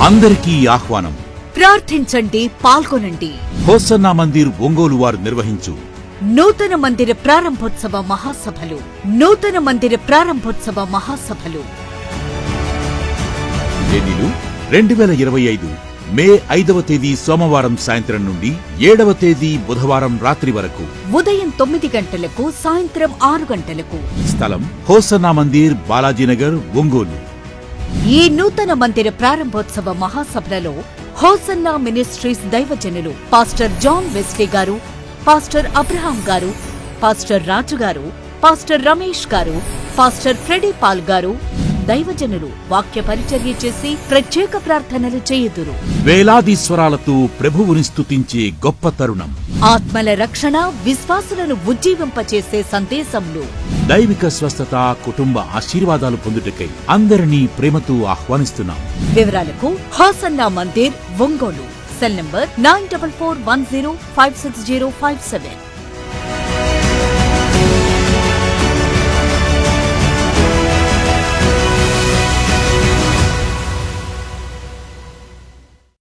అందరికీ ఆహ్వానం. ప్రార్థించండి, పాల్గొనండి. హోసన్నా మందిర్ ఒంగోలు వారు నిర్వహించు నూతన మందిర ప్రారంభోత్సవ మహాసభలు. నూతన మందిర ప్రారంభోత్సవ మహాసభలు తేదీలు 2025 మే 5వ తేదీ సోమవారం సాయంత్రం నుండి 7వ తేదీ బుధవారం రాత్రి వరకు. ఉదయం 9 గంటలకు, సాయంత్రం 6 గంటలకు. స్థలం హోసన్నా మందిర్, బాలాజీనగర్, ఒంగోలు. ఈ నూతన మందిర ప్రారంభోత్సవ మహాసభలలో హోసన్నా మినిస్ట్రీస్ దైవజనులు పాస్టర్ జాన్ వెస్లీ గారు, పాస్టర్ అబ్రహాం గారు, పాస్టర్ రాజు గారు, పాస్టర్ రమేష్ గారు, పాస్టర్ ఫ్రెడీ పాల్ గారు దైవజనులు వాక్య పరిచర్య చేసి ప్రత్యేక ప్రార్థనలు చేయుదురు. వేలాది స్వరాలతో ప్రభువుని స్తుతించే గొప్ప తరుణం. ఆత్మల రక్షణ, విశ్వాసులను ఉజ్జీవింపచేసే సందేశంలో దైవిక స్వస్థత, కుటుంబ ఆశీర్వాదాలు పొందుటకై అందరినీ ప్రేమతో ఆహ్వానిస్తున్నాం. వివరాలకు hosanna Mandir, Ongole. Cell number 9441056057.